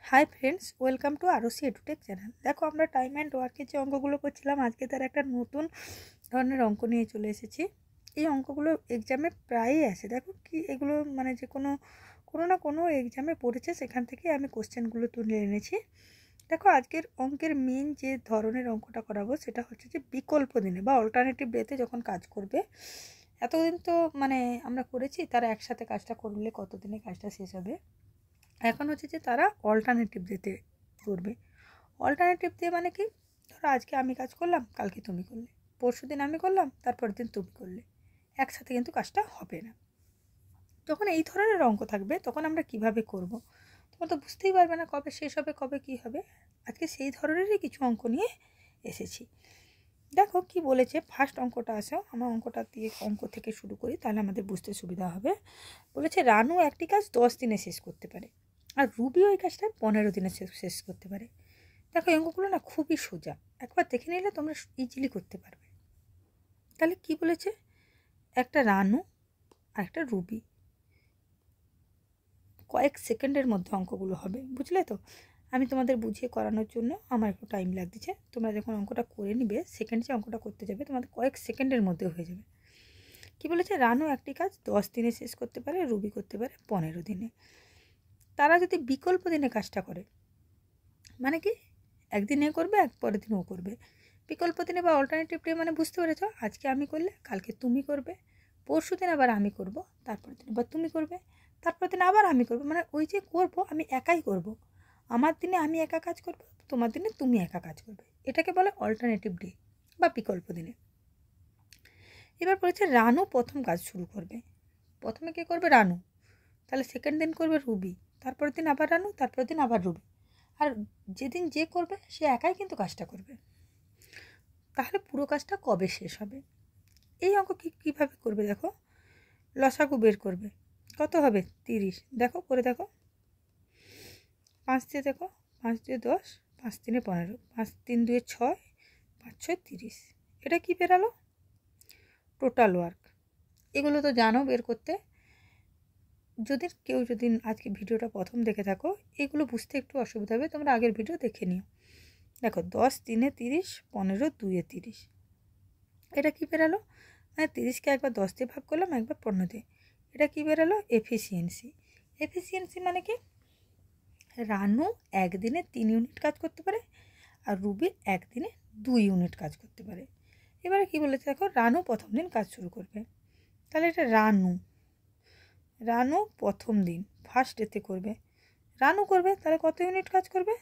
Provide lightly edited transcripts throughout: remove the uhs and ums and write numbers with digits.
High friends, welcome to RC Edutech channel. দেখো, আমরা time and ওয়ার্কের যে অঙ্কগুলো করছিলাম, আজকে তার একটা নতুন ধরনের অঙ্ক নিয়ে চলে এসেছি। এই অঙ্কগুলো এক্সামে প্রায়ই আসে। দেখো কি, এগুলো মানে যে কোনো না কোনো এক্সামে পড়েছে, সেখান থেকে আমি কোশ্চেনগুলো তুলে এনেছি। দেখো, আজকের অঙ্কের মেন যে ধরনের অঙ্কটা করাবো সেটা হচ্ছে যে বিকল্প দিনে বা অল্টারনেটিভ ডেতে যখন কাজ করবে। এতদিন তো মানে আমরা করেছি, তারা একসাথে কাজটা করলে কত দিনে কাজটা শেষ হবে। এখন হচ্ছে যে তারা অল্টারনেটিভ ডেতে করবে। অল্টারনেটিভ ডে মানে কি, ধরো আজকে আমি কাজ করলাম, কালকে তুমি করলে, পরশু দিন আমি করলাম, তারপরের দিন তুমি করলে, একসাথে কিন্তু কাজটা হবে না। যখন এই ধরনের অঙ্ক থাকবে তখন আমরা কিভাবে করব, তোমরা তো বুঝতেই পারবে না কবে শেষ হবে, কবে কি হবে। আজকে সেই ধরনেরই কিছু অঙ্ক নিয়ে এসেছি। দেখো কি বলেছে, ফার্স্ট অঙ্কটা আসো, আমার অঙ্কটা দিয়ে অঙ্ক থেকে শুরু করি, তাহলে আমাদের বুঝতে সুবিধা হবে। বলেছে রানু একটি কাজ 10 দিনে শেষ করতে পারে, আর রুবি ওই কাজটা 15 দিনে শেষ করতে পারে। দেখো, এই অঙ্কগুলো না খুবই সোজা, একবার দেখে নিলে তোমরা ইজিলি করতে পারবে। তাহলে কি বলেছে, একটা রানু আর একটা রুবি, কয়েক সেকেন্ডের মধ্যে অঙ্কগুলো হবে, বুঝলে তো? আমি তোমাদের বুঝিয়ে করানোর জন্য আমার একটু টাইম লাগছে। তোমরা যখন অঙ্কটা করে নিবে, সেকেন্ড যে অঙ্কটা করতে যাবে, তোমাদের কয়েক সেকেন্ডের মধ্যে হয়ে যাবে। কি বলেছে, রানু একটি কাজ 10 দিনে শেষ করতে পারে, রুবি করতে পারে 15 দিনে। তারা যদি বিকল্প দিনে কাজটা করে, মানে কি, একদিন এ করবে, এক পরের দিন ও করবে। বিকল্প দিনে বা অল্টারনেটিভ ডে মানে বুঝতে পেরেছো, আজকে আমি করলে কালকে তুমি করবে, পরশু দিন আবার আমি করব, তারপরের দিন আবার তুমি করবে, তারপরের দিন আবার আমি করব। মানে ওই যে করব, আমি একাই করব। আমার দিনে আমি একা কাজ করব, তোমার দিনে তুমি একা কাজ করবে। এটাকে বলে অল্টারনেটিভ ডে বা বিকল্প দিনে। এবার বলেছে রানু প্রথম কাজ শুরু করবে। প্রথমে কে করবে? রানু। তাহলে সেকেন্ড দিন করবে রুবি, তারপরের দিন আবার রানু, তারপরের দিন আবার রুবি। আর যেদিন যে করবে সে একাই কিন্তু কাজটা করবে। তাহলে পুরো কাজটা কবে শেষ হবে? এই অঙ্ক কীভাবে করবে দেখো, লসাগু বের করবে। কত হবে? 30। দেখো করে দেখো, 5 দিয়ে দেখো, 5 দিয়ে 10, 5 3 15, 5 3 2 6, 5 6 30। এটা কি বেরালো? Total work. এগুলো তো জানো বের করতে। যদি আজকে ভিডিওটা প্রথম দেখে থাকো, এগুলো বুঝতে একটু অসুবিধা হবে, তোমরা আগের ভিডিও দেখে নিও। দেখো, 10 3 30, 15 2 30। এটা কি বেরালো? মানে 30কে একবার 10 দিয়ে ভাগ করলাম, একবার 15 দিয়ে। এটা কি বেরালো? এফিসিয়েন্সি। এফিসিয়েন্সি মানে কি, রানু একদিনে 3 ইউনিট কাজ করতে পারে, আর রুবি একদিনে 2 ইউনিট কাজ করতে পারে। এবারে কি বলেছে দেখো, রানু প্রথম দিন কাজ শুরু করবে। তাহলে এটা রানু প্রথম দিন ফার্স্ট ডেতে করবে। রানু করবে, তাহলে কত ইউনিট কাজ করবে?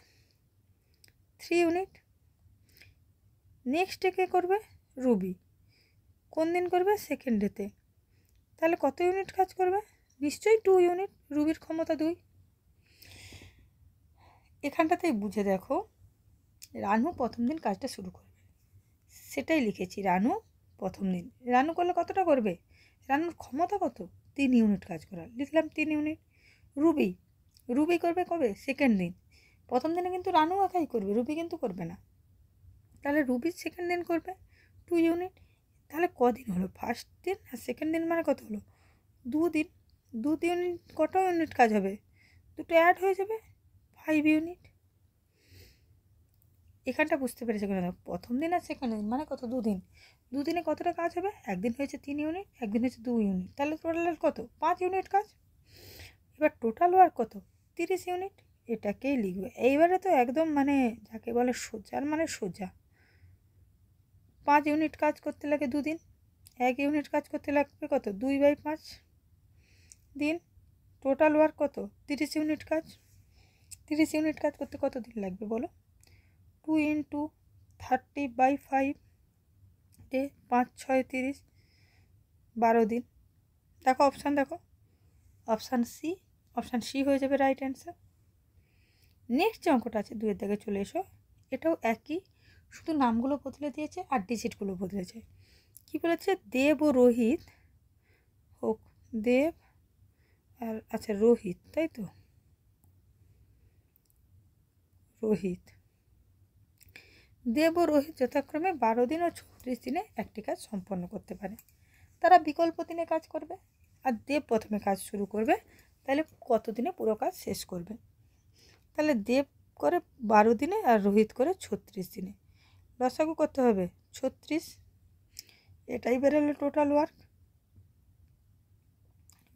3 ইউনিট। নেক্সট ডে কে করবে? রুবি। কোন দিন করবে? সেকেন্ড ডেতে। তাহলে কত ইউনিট কাজ করবে? নিশ্চয়ই 2 ইউনিট, রুবির ক্ষমতা 2। এখানটাতেই বুঝে দেখো, রানু প্রথম দিন কাজটা শুরু করবে, সেটাই লিখেছি। রানু প্রথম দিন, রানু করলে কতটা করবে? রানুর ক্ষমতা কত? 3 ইউনিট কাজ করার, লিখলাম 3 ইউনিট। রুবি করবে কবে? সেকেন্ড দিন। প্রথম দিনে কিন্তু রানু একাই করবে, রুবি কিন্তু করবে না। তাহলে রুবি সেকেন্ড দিন করবে 2 ইউনিট। তাহলে কদিন হলো? ফার্স্ট দিন আর সেকেন্ড দিন মানে কত হলো? 2 দিন। 2 ইউনিট, কত ইউনিট কাজ হবে? দুটো অ্যাড হয়ে যাবে, 5 ইউনিট। এখানটা বুঝতে পেরেছে কিনা? প্রথম দিন আর সেকেন্ড দিন মানে কত? 2 দিন। 2 দিনে কতটা কাজ হবে? একদিন হয়েছে 3 ইউনিট, একদিন হয়েছে 2 ইউনিট, তাহলে টোটাল কত? 5 ইউনিট কাজ। এবার টোটাল ওয়ার্ক কত? 30 ইউনিট। এটাকেই লিখবে। এইবারে তো একদম মানে যাকে বলে সোজার মানে সোজা। 5 ইউনিট কাজ করতে লাগে 2 দিন, 1 ইউনিট কাজ করতে লাগবে কত? 2/5 দিন। টোটাল ওয়ার্ক কত? 30 ইউনিট কাজ। 30 ইউনিট কাজ করতে কত দিন লাগবে বলো? 2 × 30/5 ডে, 5 6 30, 12 দিন। দেখো অপশান, দেখো অপশান সি হয়ে যাবে রাইট অ্যান্সার। নেক্সট যে অঙ্কটা আছে, 2 এর দিকে চলে এসো। এটাও একই, শুধু নামগুলো বদলে দিয়েছে আর ডিজিটগুলো বদলেছে। কি বলেছে? দেব ও রোহিত হোক, দেব আর আচ্ছা রোহিত, তাই তো, রোহিত। দেব ও রোহিত যথাক্রমে 12 দিন ও 34 দিনে একটি কাজ সম্পন্ন করতে পারে। তারা বিকল্প দিনে কাজ করবে, আর দেব প্রথমে কাজ শুরু করবে, তাহলে কত দিনে পুরো কাজ শেষ করবে? তাহলে দেব করে 12 দিনে আর রোহিত করে 36 দিনে। লসাগু করতে হবে 36, এটাই বেরোলো টোটাল ওয়ার্ক।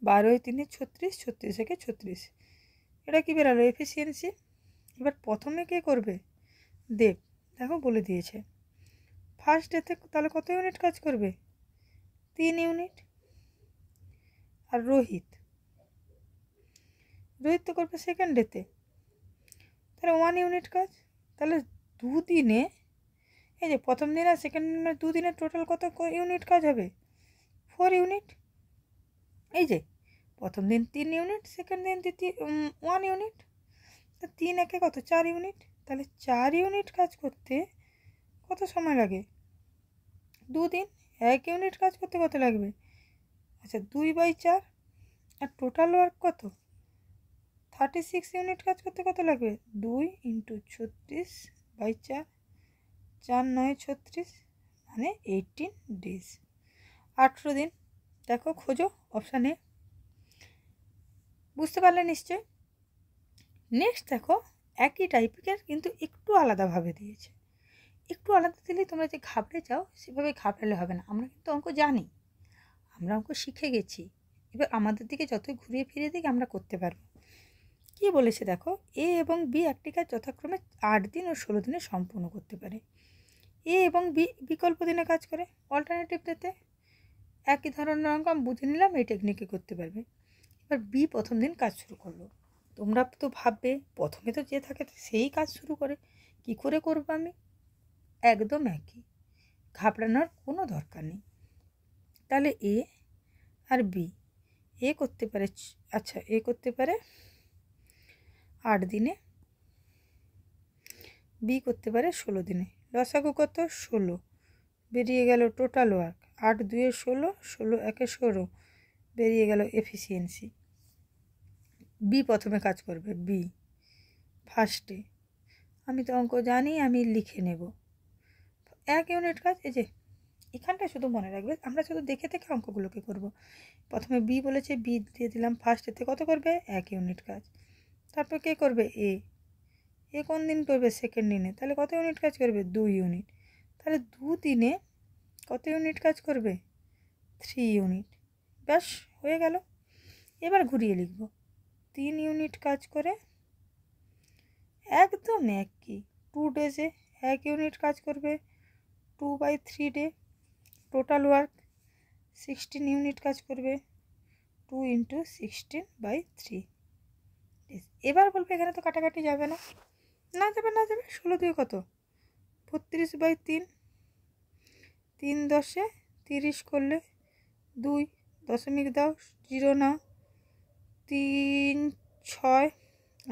12 3 36, 36 থেকে 36, এটা কি বেরোলো এফিসিয়েন্সি। এবার প্রথমে কে করবে? দেব। দেখো বলে দিয়েছে ফার্স্ট ডেতে তাহলে কত ইউনিট কাজ করবে? 3 ইউনিট। আর রোহিত তো করবে সেকেন্ড ডেতে, তাহলে 1 ইউনিট কাজ। তাহলে দুদিনে, এই যে প্রথম দিন আর সেকেন্ড দিন মানে দুদিনের টোটাল কত ইউনিট কাজ হবে? 4 ইউনিট। এই যে প্রথম দিন 3 ইউনিট, সেকেন্ড দিন 1 ইউনিট, তা 3 একে কত 4 ইউনিট। তাহলে 4 ইউনিট কাজ করতে কত সময় লাগে? 2 দিন। 1 ইউনিট কাজ করতে কত লাগবে? আচ্ছা 2/4। আর টোটাল ওয়ার্ক কত? 36 ইউনিট কাজ করতে কত লাগবে? 2 × 36/4, 4 9 36, মানে 18 ডেজ, 18 দিন। দেখো খোঁজো অপশানে, বুঝতে পারলে নিশ্চয়। নেক্সট দেখো একই টাইপের কিন্তু একটু আলাদাভাবে দিয়েছে। একটু আলাদা দিলে তোমরা যে ঘাবড়ে যাও সেভাবে ঘাবড়ালে হবে না। আমরা কিন্তু অঙ্ক জানি, আমরা অঙ্ক শিখে গেছি, এবার আমাদের দিকে যতই ঘুরিয়ে ফিরিয়ে দিকে আমরা করতে পারবো। কি বলেছে দেখো, এ এবং বি একটি কাজ যথাক্রমে 8 দিন ও 16 দিনে সম্পূর্ণ করতে পারে। এ এবং বি বিকল্প দিনে কাজ করে, অল্টারনেটিভ ডেতে। একই ধরনের অঙ্ক আমি বুঝে নিলাম এই টেকনিকে করতে পারবে। এবার বি প্রথম দিন কাজ শুরু করলো, তোমরা তো ভাববে প্রথমে তো যে থাকে সেই কাজ শুরু করে, কি করে করবো আমি? একদম একই, ঘাবড়ানোর কোনো দরকার নেই। তাহলে এ আর বি, এ করতে পারে, আচ্ছা এ করতে পারে 8 দিনে, বি করতে পারে 16 দিনে। লসাগু কত? 16, বেরিয়ে গেল টোটাল ওয়ার্ক 8 2 16, 16 1 16, বেরিয়ে গেল এফিসিয়েন্সি। বি প্রথমে কাজ করবে, বি ফার্স্টে। আমি তো অঙ্ক জানি, আমি লিখে নেব 1 ইউনিট কাজ। এই যে এখানটা শুধু মনে রাখবে, আমরা শুধু দেখে দেখে অঙ্কগুলোকে করব। প্রথমে বি বলেছে, বি দিয়ে দিলাম ফার্স্টেতে কত করবে? 1 ইউনিট কাজ। তারপর কে করবে? এ কোন দিন করবে? সেকেন্ড দিনে। তাহলে কত ইউনিট কাজ করবে? 2 ইউনিট। তাহলে 2 দিনে কত ইউনিট কাজ করবে? 3 ইউনিট। ব্যাস হয়ে গেল। এবার ঘুরিয়ে লিখব 3 ইউনিট কাজ করে একদম একই 2 ডেজে 1 ইউনিট কাজ করবে 2/3 ডে, টোটাল ওয়ার্ক 16 ইউনিট কাজ করবে 2 × 16/3 ডেজ। এবার বলবে এখানে তো কাটাকাটি যাবে না, না যাবে 16 2 কত? 32/3, 3 10 30 করলে 2 দশমিক দাও, 0 নাও, 3 6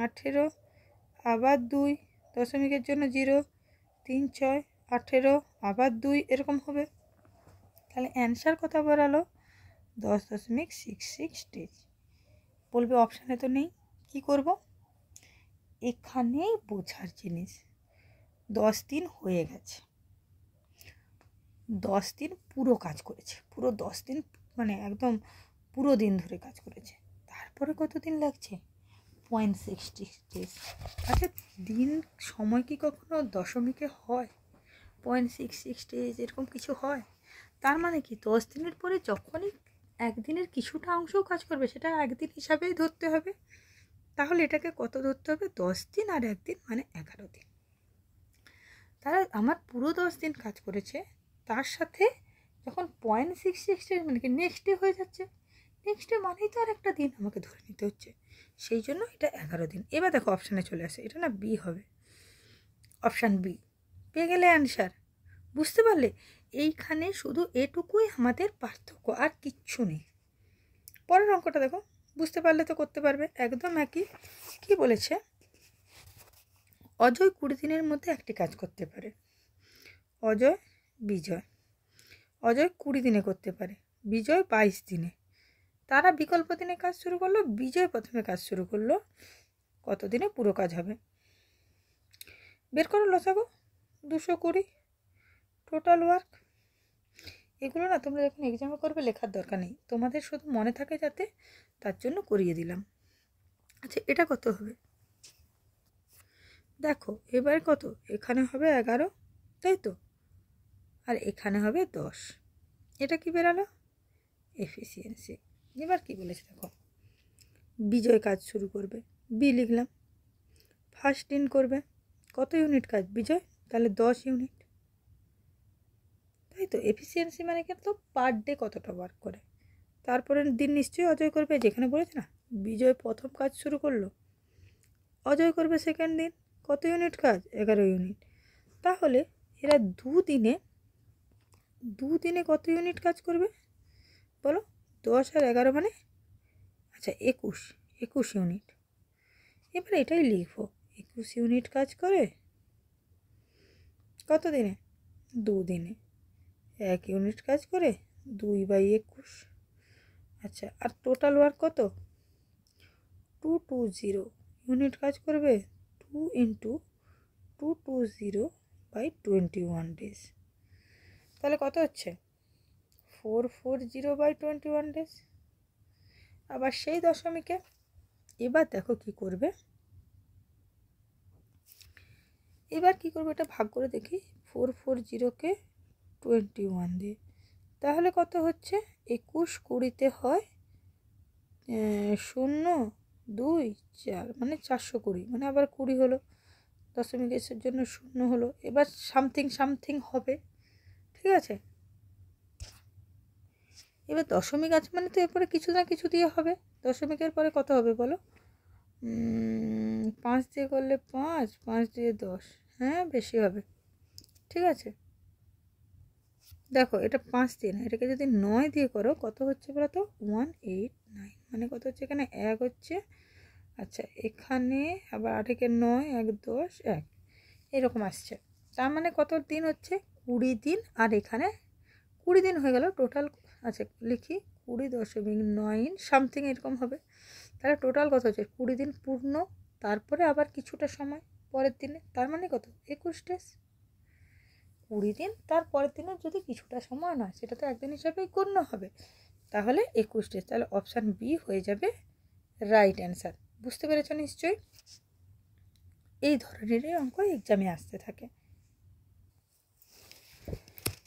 18, আবার 2 দশমিকের জন্য 0, 3 6 18, আবার 2, এরকম হবে। তাহলে অ্যান্সার কত বেরালো? 10.66 ডেজ। বলবে অপশানে তো নেই, কি করব? এখানেই বোঝার জিনিস। 10 দিন হয়ে গেছে, 10 দিন পুরো কাজ করেছে, পুরো 10 দিন মানে একদম পুরো দিন ধরে কাজ করেছে। তারপরে কত দিন লাগছে? 0.60 ডেজ। আচ্ছা দিন সময় কি কখনো দশমিকে হয়? 0.66 ডেজ এরকম কিছু হয়? তার মানে কি 10 দিনের পরে যখনই একদিনের কিছুটা অংশও কাজ করবে সেটা একদিন হিসাবেই ধরতে হবে। তাহলে এটাকে কত ধরতে হবে? 10 দিন আর একদিন মানে 11 দিন। তারা আমার পুরো 10 দিন কাজ করেছে, তার সাথে যখন 0.66 ডেজ মানে কি নেক্সট ডে হয়ে যাচ্ছে, নেক্সট ডে মানেই তো আর একটা দিন আমাকে ধরে নিতে হচ্ছে, সেই জন্য এটা 11 দিন। এবার দেখো অপশানে চলে আসে, এটা না বি হবে, অপশান বি। পেয়ে গেলে অ্যান্সার, বুঝতে পারলে? এইখানে শুধু এটুকুই আমাদের পার্থক্য, আর কিচ্ছু নেই। পরের অঙ্কটা দেখো, বুঝতে পারলে তো করতে পারবে, একদম একই। কি বলেছে? অজয় 20 দিনের মধ্যে একটি কাজ করতে পারে। অজয় বিজয়, অজয় 20 দিনে করতে পারে, বিজয় 22 দিনে। তারা বিকল্প দিনে কাজ শুরু করলো, বিজয় প্রথমে কাজ শুরু করলো, কত দিনে পুরো কাজ হবে? বের করো লসাগু। 220 টোটাল ওয়ার্ক। এগুলো না তোমরা যখন এক্সামে করবে লেখার দরকার নেই, তোমাদের শুধু মনে থাকে যাতে, তার জন্য করিয়ে দিলাম। আচ্ছা এটা কত হবে? দেখো এবার কত, এখানে হবে 11, তাই তো, আর এখানে হবে 10। এটা কি বেরালো? এফিসিয়েন্সি। এবার কি বলেছে দেখো, বিজয় কাজ শুরু করবে, বি লিখলাম। ফার্স্ট দিন করবে, কত ইউনিট কাজ বিজয়? তাহলে 10 ইউনিট, তাই তো। এফিসিয়েন্সি মানে কিন্তু পার ডে কতটা ওয়ার্ক করে। তারপরের দিন নিশ্চয়ই অজয় করবে, যেখানে বলেছে না বিজয় প্রথম কাজ শুরু করলো, অজয় করবে সেকেন্ড দিন, কত ইউনিট কাজ? 11 ইউনিট। তাহলে এরা দুদিনে কত ইউনিট কাজ করবে বলো? 10 আর 11 মানে আচ্ছা 21 ইউনিট। এবার এটাই লিখবো, 21 ইউনিট কাজ করে কত দিনে? 2 দিনে। 1 ইউনিট কাজ করে 2/21। আচ্ছা, আর টোটাল ওয়ার্ক কত? 220 ইউনিট কাজ করবে, 2 ইন্টু 220/21 ডেজ। তাহলে কত হচ্ছে? 440/21 ডেজ। আবার সেই দশমিকে এবার দেখো কি করবে, এটা ভাগ করে দেখি। 440কে 21 দিয়ে, তাহলে কত হচ্ছে? 21 20-তে হয় 0 2 4, মানে 420, মানে আবার 20 হলো, দশমিক এসের জন্য 0 হলো। এবার সামথিং হবে, ঠিক আছে। এবার দশমিক আছে মানে তো এরপরে কিছু না কিছু দিয়ে হবে। দশমিকের পরে কত হবে বলো? 5 দিয়ে করলে 5, 5 দিয়ে 10, হ্যাঁ বেশি হবে, ঠিক আছে। দেখো এটা 5 দিয়ে না, এটাকে যদি 9 দিয়ে করো কত হচ্ছে বলো তো? 189, মানে কত হচ্ছে? এখানে 1 হচ্ছে, আচ্ছা এখানে আবার 8 9, 1 10 1, এরকম আসছে। তার মানে কত দিন হচ্ছে? 20 দিন। আর এখানে 20 দিন হয়ে গেল টোটাল। আচ্ছা লিখি 20.9 সামথিং এরকম হবে। তাহলে টোটাল কত হচ্ছে? 20 দিন পূর্ণ, তারপরে আবার কিছুটা সময় পরের দিনে, তার মানে কত? 21 ডেজ। 20 দিন তার পরের দিনে যদি কিছুটা সময় নয়, সেটা তো একদিন হিসাবেই গণ্য হবে। তাহলে 21 ডেজ। তাহলে অপশান বি হয়ে যাবে রাইট অ্যান্সার। বুঝতে পেরেছ নিশ্চয়ই? এই ধরনেরই অঙ্ক এক্সামে আসতে থাকে।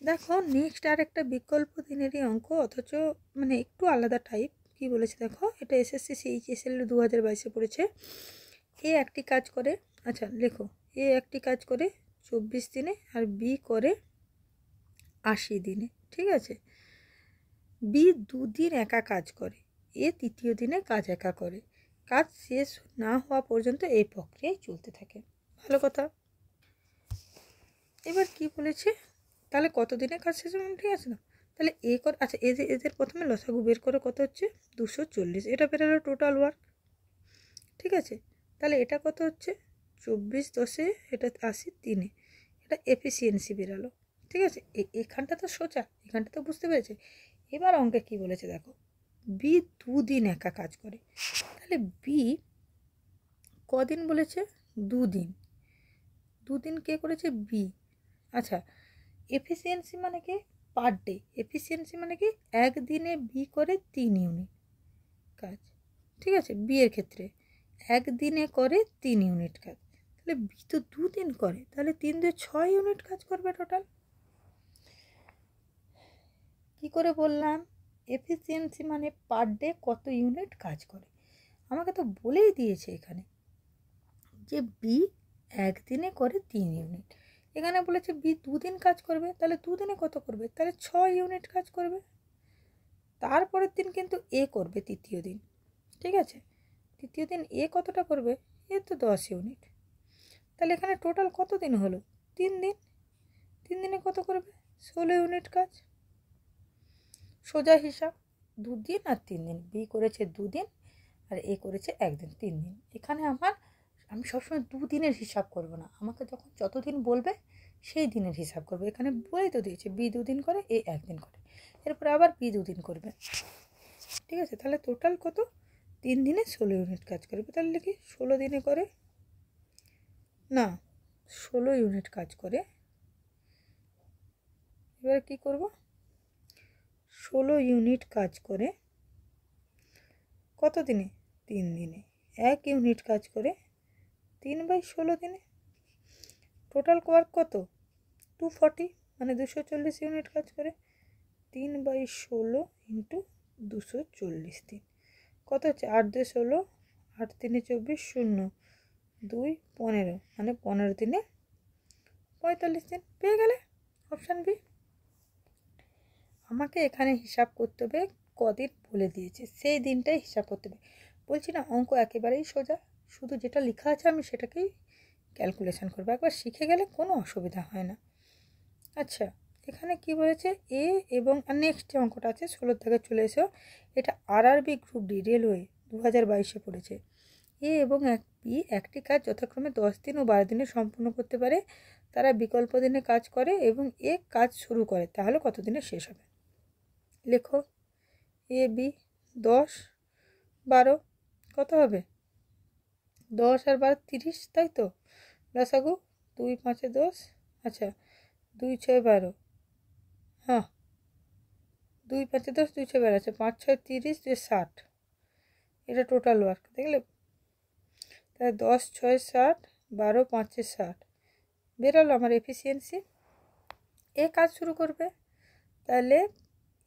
দেখো নেক্সট আর একটা বিকল্প দিনেরই অঙ্ক, অথচ মানে একটু আলাদা টাইপ। কি বলেছে দেখো, এটা এসএসসি CHSL 2022-এ পড়েছে। এ একটি কাজ করে, আচ্ছা লেখো, এ একটি কাজ করে 24 দিনে আর বি করে 80 দিনে, ঠিক আছে। বি 2 দিন একা কাজ করে, এ তৃতীয় দিনে কাজ একা করে। কাজ শেষ না হওয়া পর্যন্ত এই প্রক্রিয়ায় চলতে থাকে। ভালো কথা। এবার কি বলেছে, তাহলে কত দিনে কাজ শেষ হবে? ঠিক আছে না, তাহলে এ কর, আচ্ছা এদের প্রথমে লসাগু বের করে কত হচ্ছে? 240। এটা বেরোলো টোটাল ওয়ার্ক, ঠিক আছে। তাহলে এটা কত হচ্ছে? 24 10-এ, এটা 80 3-এ, এটা এফিসিয়েন্সি বেরালো, ঠিক আছে। এখানটা তো সোজা, এখানটা তো বুঝতে পেরেছে। এবার অঙ্কে কি বলেছে দেখো, বি 2 দিন একা কাজ করে, তাহলে বি কদিন বলেছে? 2 দিন। 2 দিন কে করেছে? বি। আচ্ছা এফিসিয়েন্সি মানে কি? Per day. এফিসিয়েন্সি মানে কি? একদিনে বি করে 3 ইউনিট কাজ, ঠিক আছে। বি এর ক্ষেত্রে একদিনে করে 3 ইউনিট কাজ, তাহলে বি তো 2 দিন করে, তাহলে 3 দিয়ে 6 ইউনিট কাজ করবে টোটাল। কি করে বললাম? এফিসিয়েন্সি মানে পার ডে কত ইউনিট কাজ করে। আমাকে তো বলেই দিয়েছে এখানে যে বি একদিনে করে 3 ইউনিট। এখানে বলেছে বি 2 দিন কাজ করবে, তাহলে 2 দিনে কত করবে? তাহলে 6 ইউনিট কাজ করবে। তারপরের দিন কিন্তু এ করবে তৃতীয় দিন, ঠিক আছে। তৃতীয় দিন এ কতটা করবে? এ তো 10 ইউনিট। তাহলে এখানে টোটাল কত দিন হলো? 3 দিন। 3 দিনে কত করবে? 16 ইউনিট কাজ। সোজা হিসাব, 2 দিন আর 3 দিন। বি করেছে 2 দিন আর এ করেছে 1 দিন, 3 দিন। এখানে আমি সবসময় 2 দিনের হিসাব করব না, আমাকে যখন যত দিন বলবে সেই দিনের হিসাব করবে। এখানে বলেই তো দিয়েছে বি 2 দিন করে, এ 1 দিন করে, এরপরে আবার বি 2 দিন করবে, ঠিক আছে। তাহলে টোটাল কত? 3 দিনে 16 ইউনিট কাজ করবে। তাহলে লিখি 16 দিনে করে, না 16 ইউনিট কাজ করে। এবার কি করব? 16 ইউনিট কাজ করে কত দিনে? 3 দিনে। 1 ইউনিট কাজ করে 3/16 দিনে, টোটাল ওয়ার্ক কত 240, মানে 240 ইউনিট কাজ করে। 3/16 ইন্টু 240 দিন কত হচ্ছে 8 2 16, 8 3 24, 0 2 15, মানে 15 দিনে 45 দিন। পেয়ে গেলে অপশান বি। আমাকে এখানে হিসাব করতে হবে, কদিন বলে দিয়েছে সেই দিনটাই হিসাব করতে হবে। বলছি না অঙ্ক একেবারেই সোজা, শুধু যেটা লেখা আছে আমি সেটাকেই ক্যালকুলেশন করবো, একবার শিখে গেলে কোনো অসুবিধা হয় না। আচ্ছা এখানে কি বলেছে এ এবং নেক্সট যে অঙ্কটা আছে 16 থেকে চলে এসো, এটা আরআরবি গ্রুপ ডি রেলওয়ে 2022-এ পড়েছে। এ এবং বি একটি কাজ যথাক্রমে 10 দিন ও 12 দিনে সম্পূর্ণ করতে পারে, তারা বিকল্প দিনে কাজ করে এবং এ কাজ শুরু করে, তাহলে কত দিনে শেষ হবে? লেখো এ বি 10 12 কত হবে 10 আর 12 30, তাই তো? লসাগু 2 5 10, আচ্ছা 2 6 12, হ্যাঁ 2 5 10 2 6 12, আচ্ছা 5 6 30, 2 60, এটা টোটাল ওয়ার্ক দেখলে। তাহলে 10 6 60, 12 5 60 বেরোলো আমার এফিসিয়েন্সি। এ কাজ শুরু করবে, তাহলে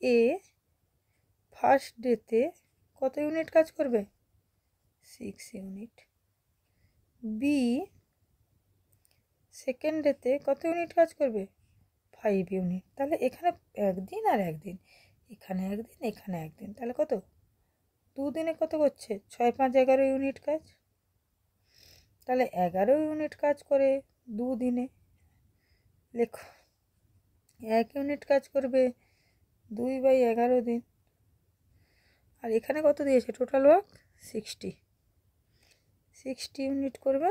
এ ফার্স্ট ডেতে কত ইউনিট কাজ করবে 6 ইউনিট। বি সেকেন্ড ডেতে কত ইউনিট কাজ করবে 5 ইউনিট। তাহলে এখানে একদিন আর একদিন, এখানে একদিন এখানে একদিন, তাহলে কত 2 দিনে কত করছে 6 5 11 ইউনিট কাজ। তাহলে 11 ইউনিট কাজ করে 2 দিনে। লেখো 1 ইউনিট কাজ করবে 2/11 দিন। আর এখানে কত দিয়েছে টোটাল ওয়ার্ক 60 ইউনিট করবে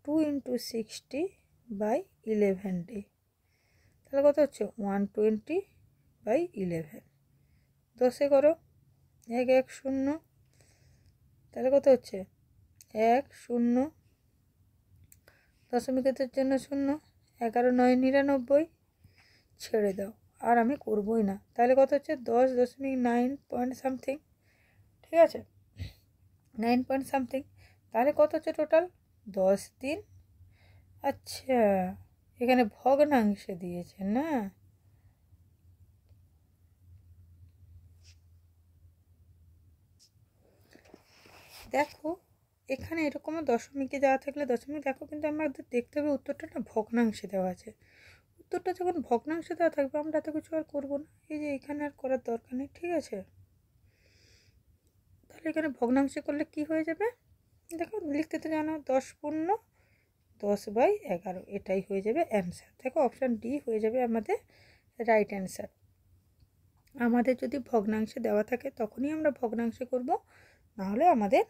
2 × 60/11 ডে, তাহলে কত হচ্ছে 120/11। 10-এ করো 1 1 0, তাহলে কত হচ্ছে 1 0, দশমিকের জন্য 0, 11 9 99, ছেড়ে দাও আর আমি করবই না। তাহলে কত হচ্ছে 10.9 পয়েন্ট সামথিং, ঠিক আছে 9 পয়েন্ট সামথিং। তাহলে কত হচ্ছে টোটাল 10 দিন। আচ্ছা এখানে ভগ্নাংশে দিয়েছে না, দেখো এখানে এরকম দশমিকে দেওয়া থাকলে দশমিক দেখো, কিন্তু আমাদের দেখতে হবে উত্তরটা না ভগ্নাংশে দেওয়া আছে। উত্তরটা যখন ভগ্নাংশে দেওয়া থাকবে আমরা এত কিছু আর করবো না, এই যে এখানে আর করার দরকার নেই, ঠিক আছে। তাহলে এখানে ভগ্নাংশে করলে কি হয়ে যাবে দেখো, লিখতে তো জানো 10 পূর্ণ 10/11, এটাই হয়ে যাবে অ্যান্সার। দেখো অপশান ডি হয়ে যাবে আমাদের রাইট অ্যান্সার। আমাদের যদি ভগ্নাংশে দেওয়া থাকে তখনই আমরা ভগ্নাংশে করব, নাহলে আমাদের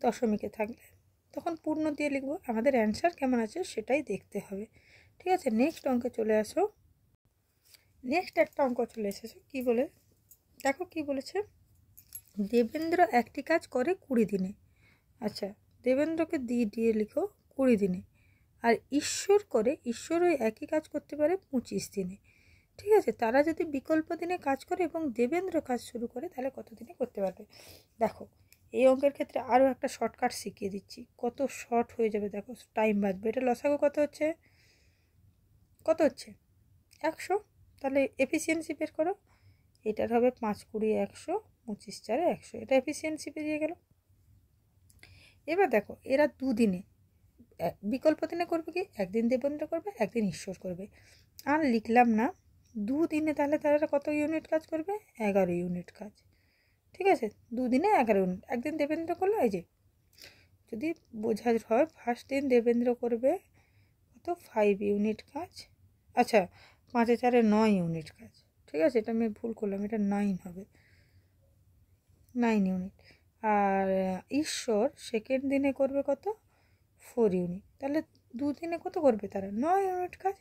দশমিকে থাকলে তখন পূর্ণ দিয়ে লিখব। আমাদের অ্যান্সার কেমন আছে সেটাই দেখতে হবে, ঠিক আছে। নেক্সট অঙ্কে চলে আসো। নেক্সট একটা অঙ্ক চলে এসেছো, কী বলে দেখো কি বলেছে, দেবেন্দ্র একটি কাজ করে 20 দিনে। আচ্ছা দেবেন্দ্রকে দিয়ে লিখো 20 দিনে। আর ঈশ্বর ওই একই কাজ করতে পারে 25 দিনে, ঠিক আছে। তারা যদি বিকল্প দিনে কাজ করে এবং দেবেন্দ্র কাজ শুরু করে, তাহলে কত দিনে করতে পারবে? দেখো এই অঙ্কের ক্ষেত্রে আরও একটা শর্টকাট শিখিয়ে দিচ্ছি, কত শর্ট হয়ে যাবে দেখো, টাইম বাঁচবে। এটা লসাগু কত হচ্ছে 100, তাহলে এফিসিয়েন্সি বের করো। এটার হবে 5 20 100, 25 4 100, এটা এফিসিয়েন্সি বেরিয়ে গেল। এবার দেখো এরা 2 দিনে, বিকল্প দিনে করবে কি, একদিন দেবেন্দ্র করবে একদিন ঈশ্বর করবে, আর লিখলাম না 2 দিনে। তাহলে তারা কত ইউনিট কাজ করবে 11 ইউনিট কাজ, ঠিক আছে। 2 দিনে 11 ইউনিট, একদিন দেবেন্দ্র করলো, এই যে যদি বোঝা হয় ফার্স্ট দিন দেবেন্দ্র করবে কত 5 ইউনিট কাজ, আচ্ছা 5 4 9 ইউনিট কাজ, ঠিক আছে। এটা আমি ভুল করলাম, এটা 9 হবে, 9 ইউনিট। আর ঈশ্বর সেকেন্ড দিনে করবে কত 4 ইউনিট, তাহলে 2 দিনে কত করবে তারা 9 ইউনিট কাজ।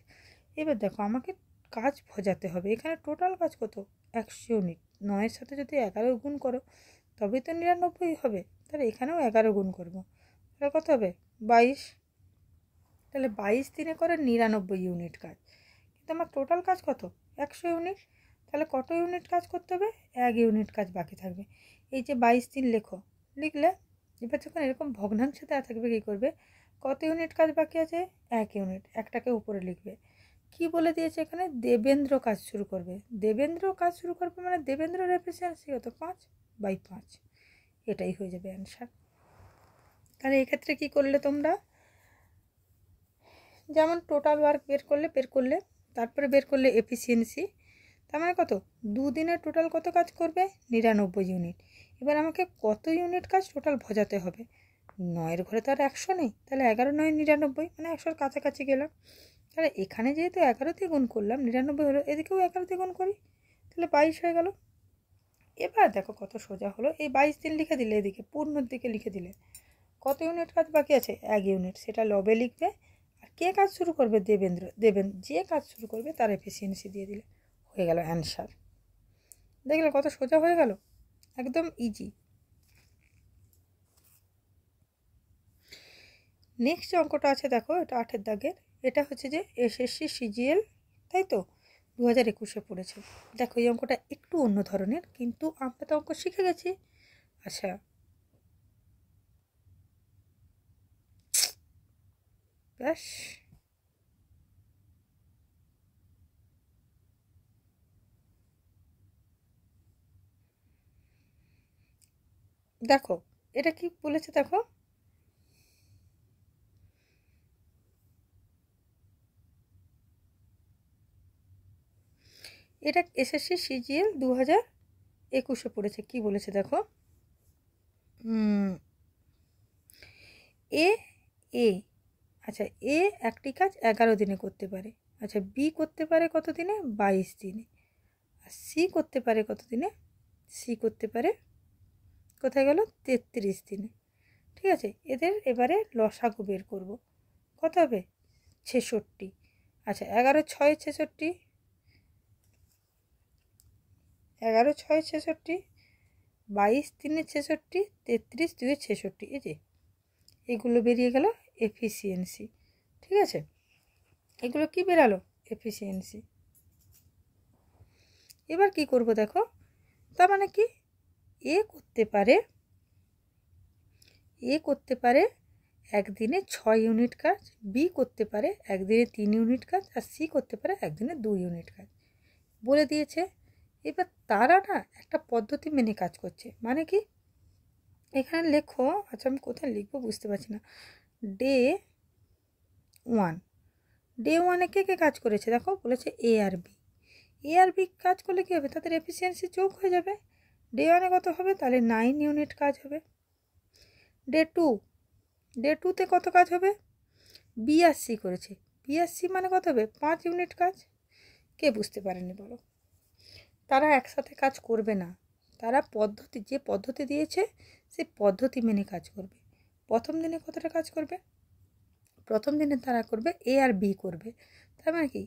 এবার দেখো আমাকে কাজ বোঝাতে হবে, এখানে টোটাল কাজ কত 100 ইউনিট, 9-এর সাথে যদি 11 গুণ করো তবেই তো 99 হবে, তাহলে এখানেও 11 গুণ করবো, তাহলে কত হবে 22। তাহলে 22 দিনে করে 99 ইউনিট কাজ, কিন্তু আমার টোটাল কাজ কত 100 ইউনিট, তাহলে কত ইউনিট কাজ করতে হবে 1 ইউনিট কাজ বাকি থাকবে। এই যে 22 দিন লিখলে, এবার যখন এরকম ভগ্নাংশে দেওয়া থাকবে কী করবে কত ইউনিট কাজ বাকি আছে? 1 ইউনিট। একটাকে উপরে লিখবে। কি বলে দিয়েছে এখানে? দেবেন্দ্র কাজ শুরু করবে। দেবেন্দ্র কাজ শুরু করবে মানে দেবেন্দ্রর এফিসিয়েন্সি কত? 5/5। এটাই হয়ে যাবে অ্যান্সার। তাহলে এক্ষেত্রে কী করলে তোমরা? যেমন টোটাল ওয়ার্ক বের করলে তারপরে বের করলে এফিসিয়েন্সি। তার মানে কত? 2 দিনে টোটাল কত কাজ করবে? 99 ইউনিট। এবার আমাকে কত ইউনিট কাজ টোটাল ভজাতে হবে? 9-এর ঘরে তো আর 100 নেই, তাহলে 11 9 99, মানে 100-র কাছাকাছি গেলাম। তাহলে এখানে যেহেতু 11 দিয়ে গুণ করলাম 99 হলো, এদিকেও 11 দিয়ে গুণ করি, তাহলে 22 হয়ে গেল। এবার দেখো কত সোজা হলো। এই 22 দিন লিখে দিলে, এদিকে পূর্ণর দিকে লিখে দিলে কত ইউনিট কাজ বাকি আছে? 1 ইউনিট। সেটা লবে লিখবে। আর কে কাজ শুরু করবে? যে কাজ শুরু করবে তার এফিসিয়েন্সি দিয়ে দিলে হয়ে গেল অ্যান্সার। দেখলে কত সোজা হয়ে গেল, একদম ইজি। নেক্সট যে অঙ্কটা আছে দেখো, এটা 8-এর দাগের। এটা হচ্ছে যে এসএসসি সিজিএল, তাই তো 2021-এ পড়েছে। দেখো এই অঙ্কটা একটু অন্য ধরনের, কিন্তু আমরা তো অঙ্ক শিখে গেছি। আচ্ছা, ব্যাস। দেখো এটা কি বলেছে দেখো, এটা এসএসসি সিজিএল 2021-এ পড়েছে। কি বলেছে দেখো, এ এ আচ্ছা, এ একটি কাজ 11 দিনে করতে পারে। আচ্ছা, বি করতে পারে কত দিনে? 22 দিনে। আর সি করতে পারে কত দিনে? সি করতে পারে কোথায় গেল? 33 দিনে। ঠিক আছে, এদের এবারে লসাগু বের করব। কত হবে? 66। আচ্ছা, 11 6 66, 11 6 66, 22 3 66, 33 2 66। এই যে এগুলো বেরিয়ে গেল এফিসিয়েন্সি। ঠিক আছে, এগুলো কি বেরালো? এফিসিয়েন্সি। এবার কি করব দেখো, তার মানে কি? এ করতে পারে একদিনে 6 ইউনিট কাজ, বি করতে পারে একদিনে 3 ইউনিট কাজ, আর সি করতে পারে একদিনে 2 ইউনিট কাজ বলে দিয়েছে। এবার তারা না একটা পদ্ধতি মেনে কাজ করছে। মানে কি? এখানে লেখো, আচ্ছা আমি কোথায় লিখবো বুঝতে পারছি না। ডে 1, ডে 1-এ কে কে কাজ করেছে দেখো, বলেছে এ আর বি। এ আর বি কাজ করলে কী হবে? তাদের এফিসিয়েন্সি যোগ হয়ে যাবে। ডে 1-এ কত হবে? তাহলে 9 ইউনিট কাজ হবে। ডে 2-তে কত কাজ হবে? বি আর সি করেছে, বি আর সি মানে কত হবে? 5 ইউনিট কাজ। কে বুঝতে পারেনি বলো? তারা একসাথে কাজ করবে না, তারা যে পদ্ধতি দিয়েছে সেই পদ্ধতি মেনে কাজ করবে। প্রথম দিনে কতটা কাজ করবে? প্রথম দিনে তারা করবে এ আর বি করবে। তার মানে কি?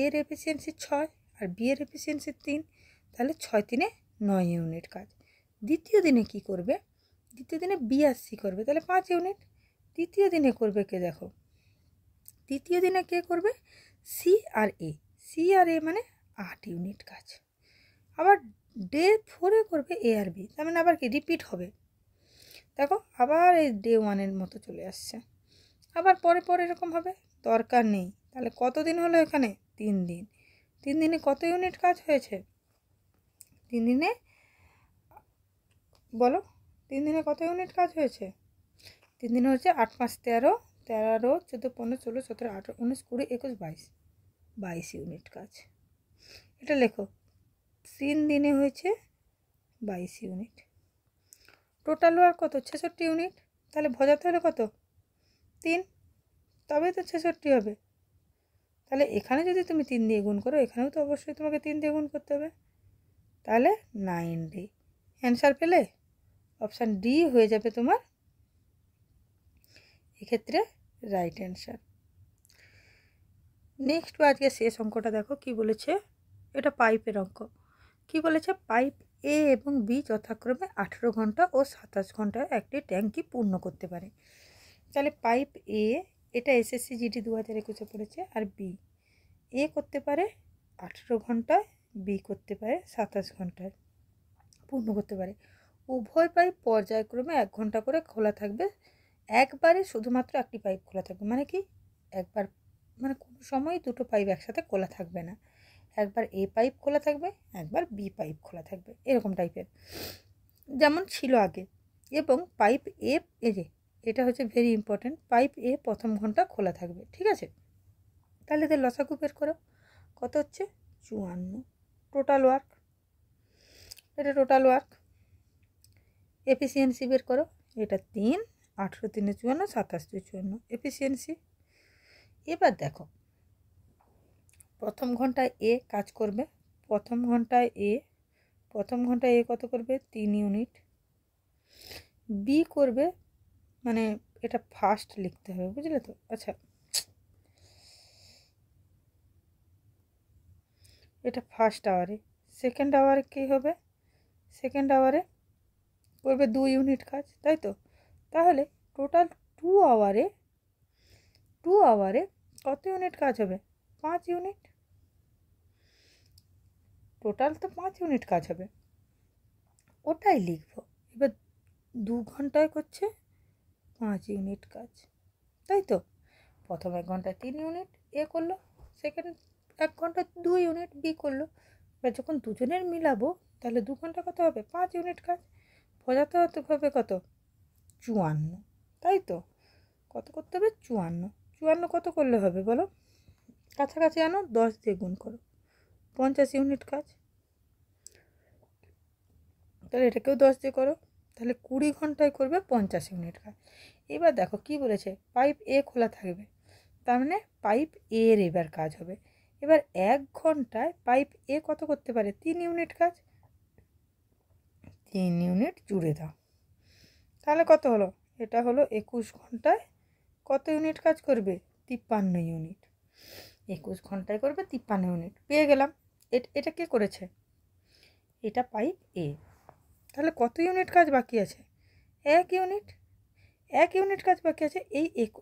এর এফিসিয়েন্সি 6 আর বি এর এফিসিয়েন্সি 3, তাহলে 6 3 9 ইউনিট কাজ। দ্বিতীয় দিনে কি করবে? দ্বিতীয় দিনে বি আর সি করবে, তাহলে 5 ইউনিট। তৃতীয় দিনে করবে কে দেখো, তৃতীয় দিনে কে করবে? সি আর এ মানে 8 ইউনিট কাজ। আবার ডে 4-এ করবে এ আর বি, তার মানে আবার কি রিপিট হবে। দেখো আবার এই ডে 1-এর মতো চলে আসছে, আবার পরে এরকম হবে। দরকার নেই। তাহলে কত দিন হলো এখানে? 3 দিন। 3 দিনে কত ইউনিট কাজ হয়েছে? 3 দিনে বলো, 3 দিনে কত ইউনিট কাজ হয়েছে? 3 দিনে হচ্ছে 8 5 13, 13 14 15 16 17 18 19 20 21 22, 22 ইউনিট কাজ। এটা লেখো, 3 দিনে হয়েছে 22 ইউনিট। টোটাল ওয়ার্ক কত? 66 ইউনিট। তাহলে ভজাতে হলে কত? 3, তবেই তো 66 হবে। তাহলে এখানে যদি তুমি 3 দিয়ে গুণ করো, এখানেও তো অবশ্যই তোমাকে 3 দিয়ে গুণ করতে হবে। তাহলে 9D। অ্যান্সার পেলে? অপশান ডি হয়ে যাবে তোমার এক্ষেত্রে রাইট অ্যান্সার। নেক্সট আজকে শেষ অঙ্কটা দেখো কি বলেছে। এটা পাইপের অঙ্ক। কি বলেছে? পাইপ এ এবং বি যথাক্রমে 18 ঘন্টা ও 27 ঘন্টায় একটি ট্যাঙ্কি পূর্ণ করতে পারে। তাহলে পাইপ এ, এটা এসএসসি জিডি 2021-এ পড়েছে। আর বি, এ করতে পারে 18 ঘন্টায়, বি করতে পারে 27 ঘন্টায় পূর্ণ করতে পারে। উভয় পাইপ পর্যায়ক্রমে 1 ঘন্টা করে খোলা থাকবে একবারে শুধুমাত্র একটি পাইপ খোলা থাকবে, মানে কি একবার মানে কোনো সময় দুটো পাইপ একসাথে খোলা থাকবে না, একবার এ পাইপ খোলা থাকবে, একবার বি পাইপ খোলা থাকবে, এরকম টাইপের যেমন ছিল আগে। এবং পাইপ এ, এই যে এটা হচ্ছে ভেরি ইম্পর্ট্যান্ট, পাইপ এ প্রথম ঘন্টা খোলা থাকবে, ঠিক আছে। তাহলে এদের লসাগু বের করো, কত হচ্ছে 54 টোটাল ওয়ার্ক, এটা টোটাল ওয়ার্ক। এফিসিয়েন্সি বের করো, এটা 3, 18 3 54, 27 2 54 এফিসিয়েন্সি। এবার দেখো প্রথম ঘন্টায় এ কাজ করবে, প্রথম ঘন্টায় এ কত করবে 3 ইউনিট, বি করবে, মানে এটা ফার্স্ট লিখতে হবে, বুঝলে তো। আচ্ছা এটা ফার্স্ট আওয়ারে, সেকেন্ড আওয়ারে কী হবে, সেকেন্ড আওয়ারে করবে 2 ইউনিট কাজ, তাই তো। তাহলে টোটাল 2 আওয়ারে কত ইউনিট কাজ হবে, 5 ইউনিট, টোটাল তো 5 ইউনিট কাজ হবে, ওটাই লিখবো। এবার 2 ঘন্টায় করছে 5 ইউনিট কাজ, তাই তো। প্রথম 1 ঘন্টায় 3 ইউনিট এ করলো, সেকেন্ড 1 ঘন্টায় 2 ইউনিট বি করলো। এবার যখন দুজনের মিলাবো তাহলে 2 ঘন্টা কত হবে 5 ইউনিট কাজ, বোঝাতে হতে হবে কত 54, তাই তো। কত করতে হবে 54 কত করলে হবে বলো, কাছাকাছি আনো, 10 দিয়ে গুণ করো, 50 ইউনিট কাজ। তাহলে এটাকেও 10 দিয়ে করো, তাহলে 20 ঘন্টায় করবে 50 ইউনিট কাজ। এবার দেখো কি বলেছে, পাইপ এ খোলা থাকবে, তার মানে পাইপ এর এবার কাজ হবে। এবার 1 ঘন্টায় পাইপ এ কত করতে পারে 3 ইউনিট কাজ, 3 ইউনিট জুড়ে দাও, তাহলে কত হলো, এটা হলো 21 ঘন্টায় কত ইউনিট কাজ করবে 53 ইউনিট, 21 ঘন্টায় করবে 53 ইউনিট, পেয়ে গেলাম। এটা কে করেছে, এটা পাইপ এ। তাহলে কত ইউনিট কাজ বাকি আছে, 1 ইউনিট, 1 ইউনিট কাজ বাকি আছে।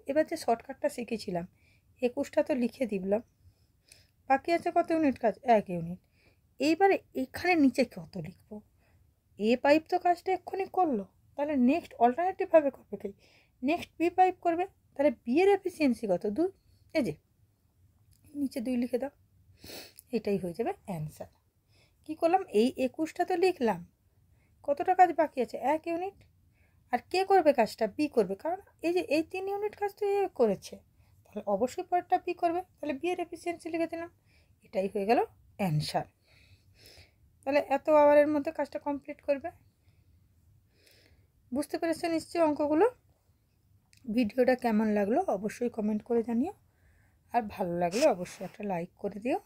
এবার যে শর্টকাটটা শিখেছিলাম 21টা তো লিখে দিলাম, বাকি আছে কত ইউনিট কাজ 1 ইউনিট। এইবারে এখানে নিচে কত লিখবো, এ পাইপ তো কাজটা এক্ষুনি করলো, তাহলে নেক্সট অল্টারনেটিভভাবে করবে কি, নেক্সট বি পাইপ করবে, তাহলে বি এর এফিসিয়েন্সি কত 2, এই যে নিচে 2 লিখে দাও, এটাই হয়ে যাবে অ্যান্সার। কী করলাম, এই 21টা তো লিখলাম, কতটা কাজ বাকি আছে 1 ইউনিট, আর কে করবে কাজটা বি করবে, কারণ এই যে এই 3 ইউনিট কাজ তো এ করেছে, তাহলে অবশ্যই পরেরটা বি করবে, তাহলে বি এর এফিসিয়েন্সি লিখে দিলাম, এটাই হয়ে গেল অ্যান্সার। তাহলে এত আওয়ারের মধ্যে কাজটা কমপ্লিট করবে। বুঝতে পেরেছো নিশ্চয়ই অঙ্কগুলো। ভিডিওটা কেমন লাগলো অবশ্যই কমেন্ট করে জানিও, আর ভালো লাগলে অবশ্যই একটা লাইক করে দিও,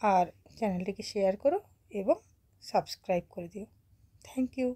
আর চ্যানেলটিকে শেয়ার করো এবং সাবস্ক্রাইব করে দিও। Thank you.